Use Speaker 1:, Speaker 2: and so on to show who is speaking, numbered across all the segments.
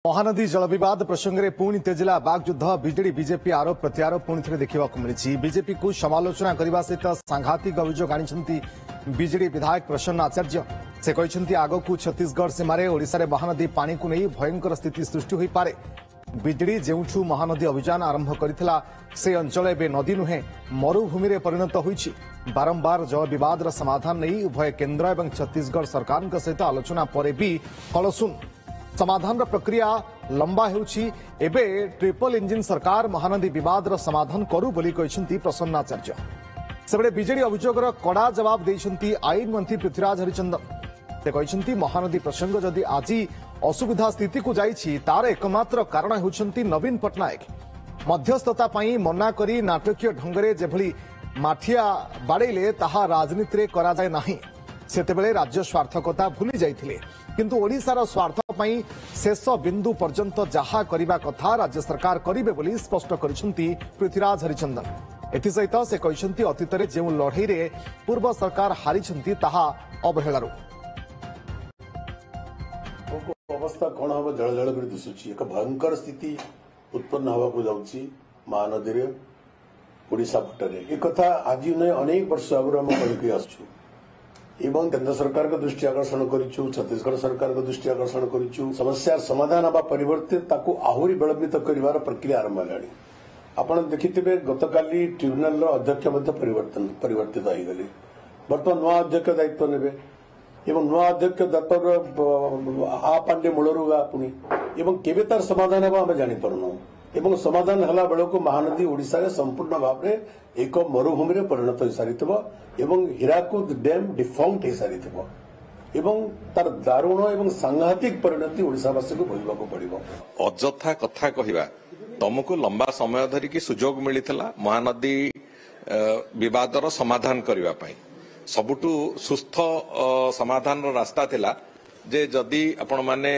Speaker 1: महानदी जल विवाद प्रसंग में पुणी तेजिला बागयुद्ध विजेडी बीजेपी आरोप प्रत्यारोप पुणी थे देखा मिली। बीजेपी को समालोचना करने सहित सांघातिक अभियोग आनी बीजेडी विधायक प्रसन्न आचार्य। से कहते आगक छत्तीसगढ़ सीमार ओडिशा महानदी पानी को नहीं भयंकर स्थिति सृष्टि हो पारे। बीजेडी जो महानदी अभियान आरंभ करथिला से अंचल एवं नदी नुहे मरुभूमि में परिणत होइछि। बारंबार जल विवाद समाधान नहीं उभय केन्द्र एवं छत्तीसगढ़ सरकार सहित आलोचना पर भी कलशून समाधान प्रक्रिया लंबा होउछि। एबे ट्रिपल इंजिन सरकार महानदी विवाद समाधान करू बोली कहछन्ती प्रसन्न आचार्य। सेबडे बीजेडी अभियोगर कड़ा जवाब देइछन्ती आईन मंत्री पृथ्वीराज हरिचंदन। से कहछन्ती महानदी प्रसंग जदि आज असुविधा स्थिति को जाइछि तार एकमात्र कारण होउछन्ती नवीन पटनायक। मध्यस्थता पई मना करी नाटकीय ढंगरे जेभली माठिया बाड़ेले ताहा राजनीति रे करा जाय नाही। सेतेबेले राज्य स्वार्थकता भूली जाइथिले, किंतु ओडिशार स्वार्थ पई शेष बिंदु पर्यंत जहा करिबा कथा राज्य सरकार करिबे बोली स्पष्ट करिसंती पृथ्वीराज हरिचंदन। एथिसहित से कहते अतीत में जो लड़ई रे पूर्व सरकार हारिछंती ताहा अवहेलारू।
Speaker 2: अवस्था कौन हम जल जल कर दिशुची एक भयंकर स्थिति उत्पन्न हवा को जाउची महानदी रे ओडिशा पटरे। एक कथा आज नहीं अनेक वर्ष आगु हम कहि आसछु एवं केंद्र सरकार का दृष्टि आकर्षण करिछु, छत्तीसगढ़ सरकार का दृष्टि आकर्षण करिछु। समस्या समाधान हवा परिवर्तित ताकू आहुरी विलंबित करिवार प्रक्रिया आरंभ हेलाणी। आपण देखिथिबे गतकाली ट्रिब्यूनल अध्यक्ष मध्य परिवर्तित हो गले। बर्तमान नवा अध्यक्ष दायित्व नेबे एवं नवा अध्यक्ष दायित्व आ पांडे मूलरुगा पुनी एवं केबे तार समाधान हवा हम जानि परनु। एवं समाधान हला बेलको महानदी ओडिशा रे संपूर्ण भाव में एक मरुभूमि रे परिणत हो सारिथिबो एवं हीराकुद डैम डिफॉल्ट हो सारिथिबो एवं तार दारुण एवं सांघातिक परिणति ओडिशावासी को भोगवाको पड़िबो।
Speaker 3: अजथा कथा कहिबा तुमको लंबा समय धरिकी सुजोग मिलिथिला महानदी विवादर समाधान करबा पई। सबुठु सुस्थ समाधान रास्ता थिला जे जदि आपण माने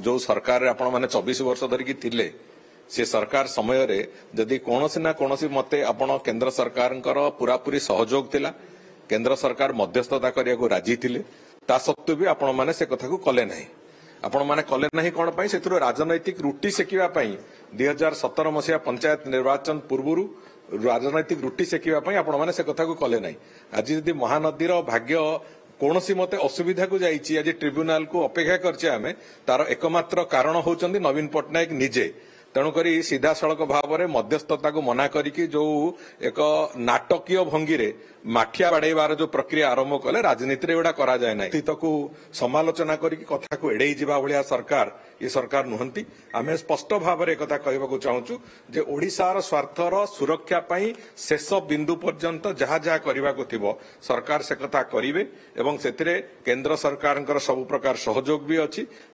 Speaker 3: जो सरकार रे आपण माने 24 वर्ष धरिकी थिले से सरकार समय रे जदि कोनोसी ना कोनोसी मते आपण केंद्र सरकारंकर पूरापूरी सहयोग थिला, केंद्र सरकार मध्यस्थता करिया को राजी थिले, ता सत्त्वे भी आपण माने से कथा को कले नाही। आपण माने कले नाही कोन पई सेथुरो राजनैतिक रुटी सेकिबा पई 2017 मसिया पंचायत निर्वाचन पूर्वरु राजनैतिक रुटी सेकिबा पई आपण माने से कथा को कले नाही। आज यदि महानदीर भाग्य कोनोसी मते असुविधा को जाईची आज ट्रिब्यूनल को अपेक्षा करछे आमे तार एकमात्र कारण होचंदी नवीन पटनायक निजे। तेणुकरी सीधा सड़क भाव में मध्यस्थता को मना करिकी जो एक नाटकीय भंगी रे माठिया बाड़ेबार जो प्रक्रिया आरंभ कले राजनीति एवं करा जाए ना। को समालोचना करिकी कथा को एड़े जिबा भलिया सरकार ये सरकार नुहंती। आमे स्पष्ट भाव में एक कहवाक चाहूँ जे ओडिशार स्वार्थर सुरक्षा पई शेष बिंदु पर्यंत जहा जहा करने को सरकार से कथा करिवे एवं सेतिरे केंद्र सरकार सब प्रकार सहयोग भी अच्छी।